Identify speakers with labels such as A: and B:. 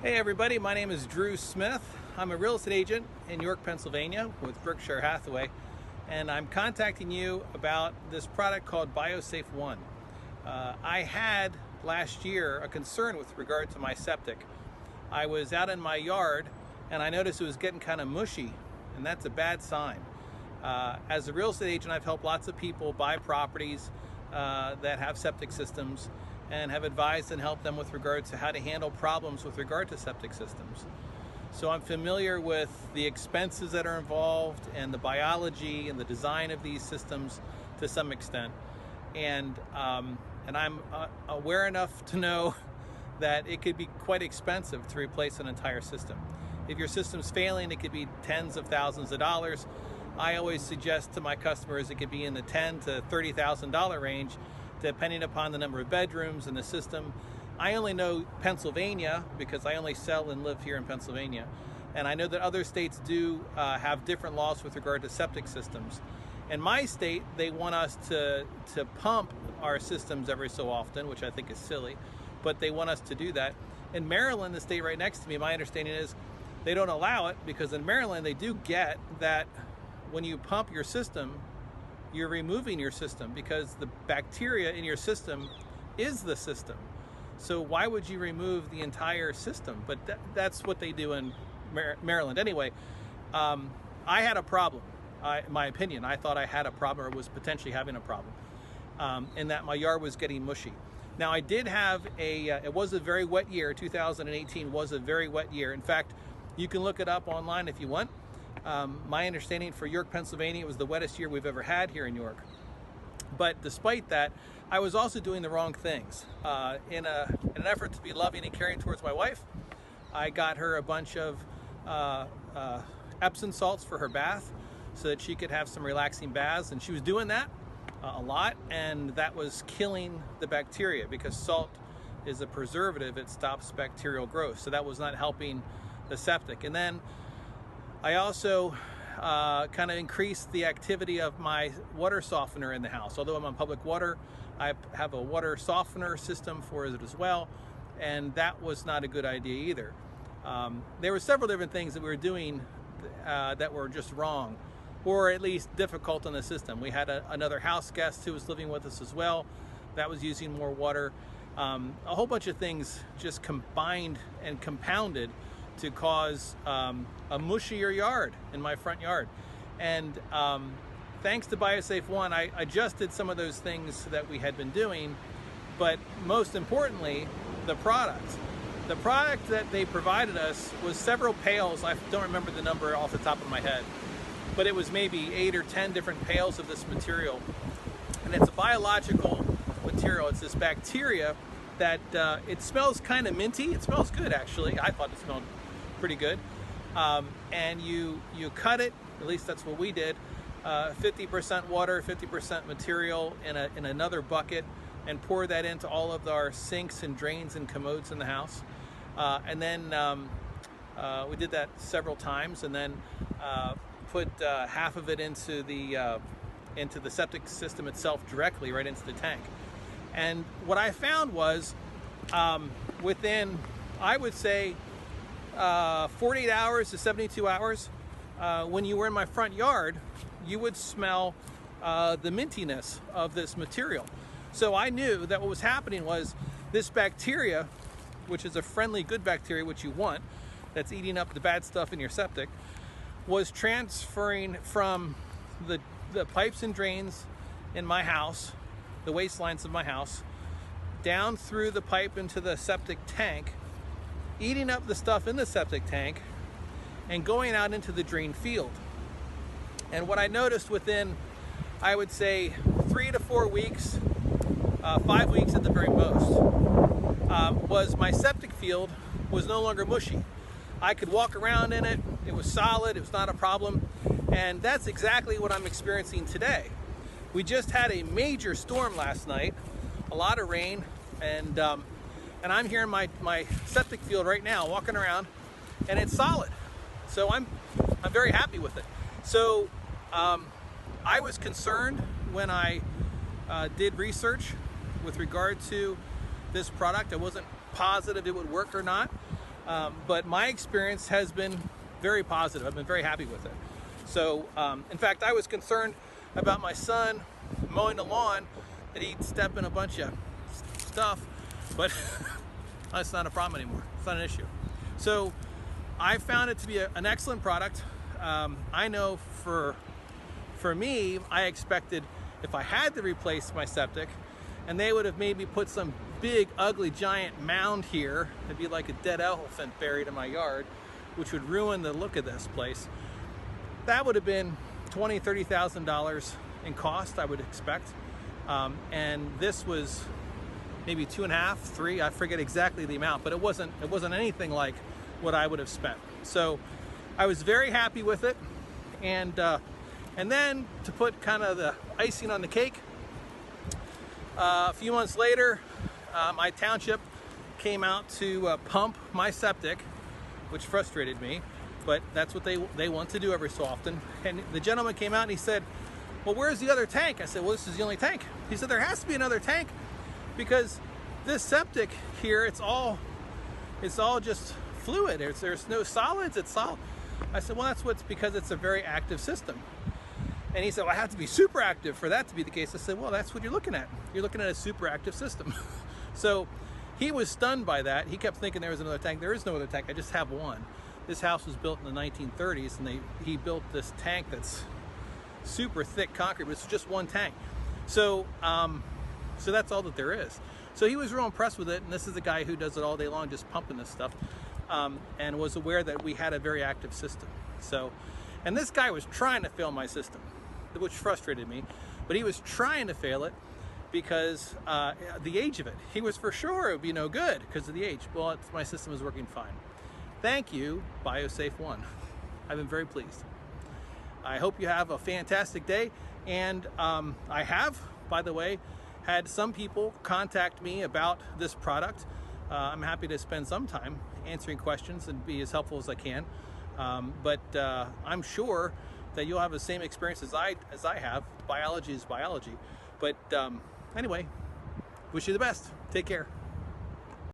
A: Hey everybody, my name is Drew Smith. I'm a real estate agent in York, Pennsylvania with Berkshire Hathaway, and I'm contacting you about this product called BioSafe One. I had last year a concern with regard to my septic. I was out in my yard and I noticed it was getting kind of mushy, and that's a bad sign. As a real estate agent, I've helped lots of people buy properties that have septic systems and have advised and helped them with regard to how to handle problems with regard to septic systems. So I'm familiar with the expenses that are involved and the biology and the design of these systems to some extent. And I'm aware enough to know that it could be quite expensive to replace an entire system. If your system's failing, it could be tens of thousands of dollars. I always suggest to my customers it could be in the $10,000 to $30,000 range, depending upon the number of bedrooms and the system. I only know Pennsylvania because I only sell and live here in Pennsylvania. And I know that other states do have different laws with regard to septic systems. In my state, they want us to pump our systems every so often, which I think is silly, but they want us to do that. In Maryland, the state right next to me, my understanding is they don't allow it, because in Maryland, they do get that when you pump your system, you're removing your system, because the bacteria in your system is the system. So why would you remove the entire system? But that's what they do in Maryland. Anyway, I had a problem. In my opinion, I thought I had a problem, or was potentially having a problem, in that my yard was getting mushy. Now I did have it was a very wet year. 2018 was a very wet year. In fact, you can look it up online if you want. My understanding for York, Pennsylvania, it was the wettest year we've ever had here in York. But despite that, I was also doing the wrong things. In an effort to be loving and caring towards my wife, I got her a bunch of Epsom salts for her bath so that she could have some relaxing baths. And she was doing that a lot, and that was killing the bacteria, because salt is a preservative. It stops bacterial growth. So that was not helping the septic. And then I also kind of increased the activity of my water softener in the house. Although I'm on public water, I have a water softener system for it as well, and that was not a good idea either. There were several different things that we were doing that were just wrong, or at least difficult on the system. We had another house guest who was living with us as well that was using more water. A whole bunch of things just combined and compounded to cause a mushier yard in my front yard. And thanks to BioSafe One, I adjusted some of those things that we had been doing, but most importantly, the product. The product that they provided us was several pails. I don't remember the number off the top of my head, but it was maybe 8 or 10 different pails of this material. And it's a biological material. It's this bacteria that it smells kind of minty. It smells good, actually. I thought it smelled pretty good. And you cut it, at least that's what we did, 50% water, 50% material in another bucket, and pour that into all of our sinks and drains and commodes in the house. And then we did that several times, and then put half of it into the septic system itself directly, right into the tank. And what I found was within, I would say, 48 hours to 72 hours, when you were in my front yard, you would smell the mintiness of this material. So I knew that what was happening was this bacteria, which is a friendly, good bacteria, which you want, that's eating up the bad stuff in your septic, was transferring from the pipes and drains in my house, the waste lines of my house, down through the pipe into the septic tank, eating up the stuff in the septic tank, and going out into the drain field. And what I noticed within, I would say, 3 to 4 weeks, 5 weeks at the very most, was my septic field was no longer mushy. I could walk around in it. It was solid. It was not a problem. And that's exactly what I'm experiencing today. We just had a major storm last night, a lot of rain, and I'm here in my septic field right now, walking around, and it's solid. So I'm very happy with it. So I was concerned when I did research with regard to this product. I wasn't positive it would work or not. But my experience has been very positive. I've been very happy with it. So, in fact, I was concerned about my son mowing the lawn that he'd step in a bunch of stuff, but that's not a problem anymore. It's not an issue. So I found it to be an excellent product. I know for me, I expected if I had to replace my septic, and they would have maybe put some big, ugly, giant mound here, it'd be like a dead elephant buried in my yard, which would ruin the look of this place. That would have been $20,000, $30,000 in cost, I would expect. And this was maybe 2.5, 3, I forget exactly the amount, but it wasn't anything like what I would have spent. So I was very happy with it. And then to put kind of the icing on the cake, a few months later, my township came out to pump my septic, which frustrated me, but that's what they want to do every so often. And the gentleman came out and he said, well, where's the other tank? I said, well, this is the only tank. He said, there has to be another tank because this septic here, it's all just fluid. There's no solids, it's solid. I said, well, that's because it's a very active system. And he said, well, I have to be super active for that to be the case. I said, well, that's what you're looking at. You're looking at a super active system. So he was stunned by that. He kept thinking there was another tank. There is no other tank. I just have one. This house was built in the 1930s, and he built this tank that's super thick concrete, but it's just one tank. So, so that's all that there is. So he was real impressed with it, and this is a guy who does it all day long, just pumping this stuff, and was aware that we had a very active system. So, and this guy was trying to fail my system, which frustrated me, but he was trying to fail it because the age of it. He was for sure it would be no good because of the age. Well, my system is working fine. Thank you, BioSafe One. I've been very pleased. I hope you have a fantastic day. And I have, by the way, had some people contact me about this product. I'm happy to spend some time answering questions and be as helpful as I can. But I'm sure that you'll have the same experience as I have. Biology is biology. But anyway, wish you the best. Take care.